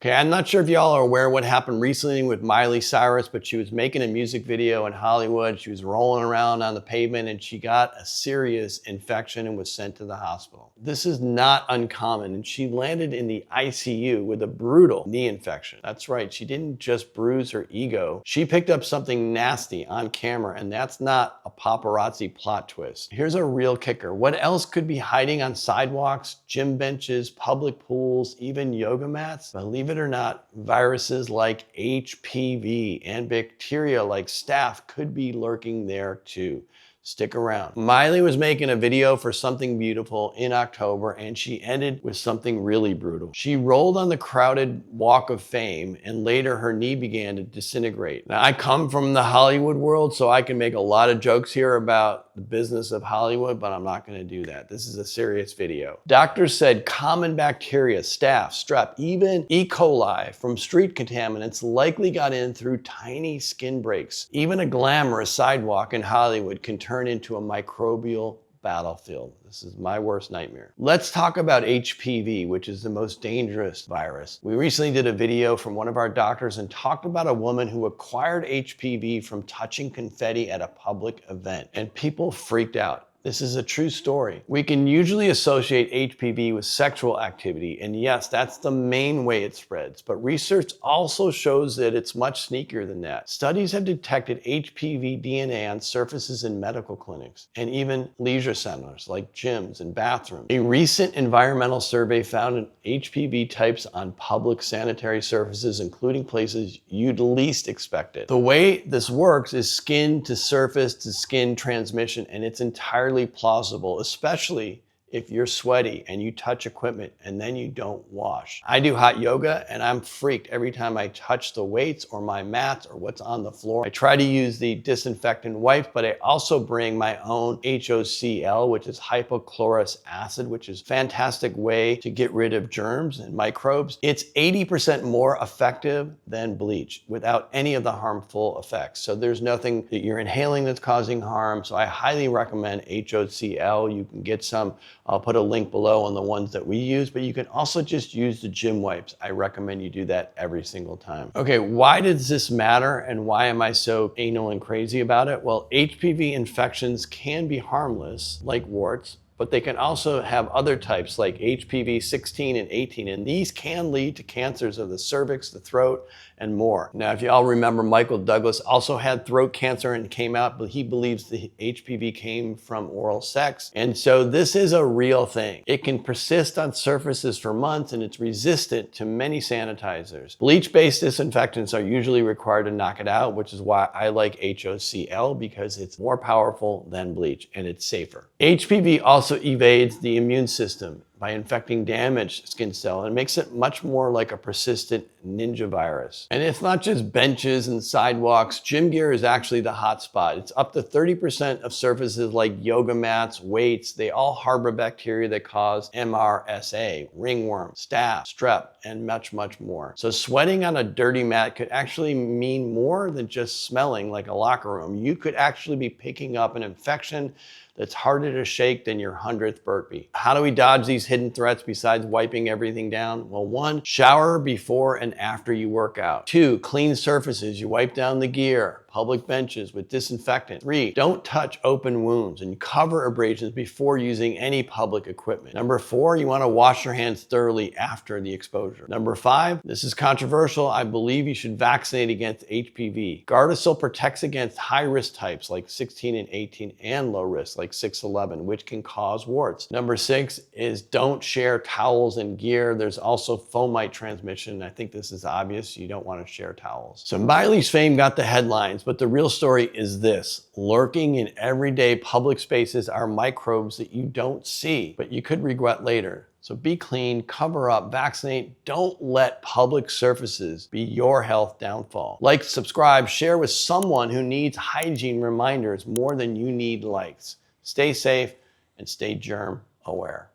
Okay, I'm not sure if y'all are aware what happened recently with Miley Cyrus, but she was making a music video in Hollywood. She was rolling around on the pavement and she got a serious infection and was sent to the hospital. This is not uncommon, and she landed in the ICU with a brutal knee infection. That's right, she didn't just bruise her ego. She picked up something nasty on camera, and that's not a paparazzi plot twist. Here's a real kicker. What else could be hiding on sidewalks, gym benches, public pools, even yoga mats? Believe it or not, viruses like HPV and bacteria like staph could be lurking there too. Stick around. Miley was making a video for Something Beautiful in October, and she ended with something really brutal. She rolled on the crowded Walk of Fame, and later her knee began to disintegrate. Now, I come from the Hollywood world, so I can make a lot of jokes here about the business of Hollywood, but I'm not gonna do that. This is a serious video. Doctors said common bacteria, staph, strep, even E. coli from street contaminants likely got in through tiny skin breaks. Even a glamorous sidewalk in Hollywood can turn into a microbial battlefield. This is my worst nightmare. Let's talk about HPV, which is the most dangerous virus. We recently did a video from one of our doctors and talked about a woman who acquired HPV from touching confetti at a public event, and people freaked out. This is a true story. We can usually associate HPV with sexual activity, and yes, that's the main way it spreads, but research also shows that it's much sneakier than that. Studies have detected HPV DNA on surfaces in medical clinics and even leisure centers like gyms and bathrooms. A recent environmental survey found HPV types on public sanitary surfaces, including places you'd least expect it. The way this works is skin to surface to skin transmission, and it's entirely plausible, especially if you're sweaty and you touch equipment and then you don't wash. I do hot yoga and I'm freaked every time I touch the weights or my mats or what's on the floor. I try to use the disinfectant wipe, but I also bring my own HOCl, which is hypochlorous acid, which is a fantastic way to get rid of germs and microbes. It's 80% more effective than bleach without any of the harmful effects. So there's nothing that you're inhaling that's causing harm. So I highly recommend HOCl. You can get some. I'll put a link below on the ones that we use, but you can also just use the gym wipes. I recommend you do that every single time. Okay, why does this matter and why am I so anal and crazy about it? Well, HPV infections can be harmless, like warts, but they can also have other types like HPV 16 and 18, and these can lead to cancers of the cervix, the throat, and more. Now, if you all remember, Michael Douglas also had throat cancer and came out, but he believes the HPV came from oral sex. And so this is a real thing. It can persist on surfaces for months, and it's resistant to many sanitizers. Bleach-based disinfectants are usually required to knock it out, which is why I like HOCl, because it's more powerful than bleach and it's safer. HPV also evades the immune system by infecting damaged skin cells, and makes it much more like a persistent ninja virus. And it's not just benches and sidewalks. Gym gear is actually the hot spot. It's up to 30% of surfaces like yoga mats, weights. They all harbor bacteria that cause MRSA, ringworm, staph, strep, and much, much more. So sweating on a dirty mat could actually mean more than just smelling like a locker room. You could actually be picking up an infection that's harder to shake than your 100th burpee. How do we dodge these hidden threats besides wiping everything down? Well, 1, shower before and after you work out. 2, clean surfaces. You wipe down the gear, public benches with disinfectant. 3, don't touch open wounds and cover abrasions before using any public equipment. Number 4, you want to wash your hands thoroughly after the exposure. Number 5, this is controversial. I believe you should vaccinate against HPV. Gardasil protects against high-risk types like 16 and 18 and low risk like 6-11, which can cause warts. Number 6 is don't share towels and gear. There's also fomite transmission. I think this is obvious. You don't want to share towels. So Miley's fame got the headlines, but the real story is this. Lurking in everyday public spaces are microbes that you don't see, but you could regret later. So be clean, cover up, vaccinate. Don't let public surfaces be your health downfall. Like, subscribe, share with someone who needs hygiene reminders more than you need likes. Stay safe and stay germ aware.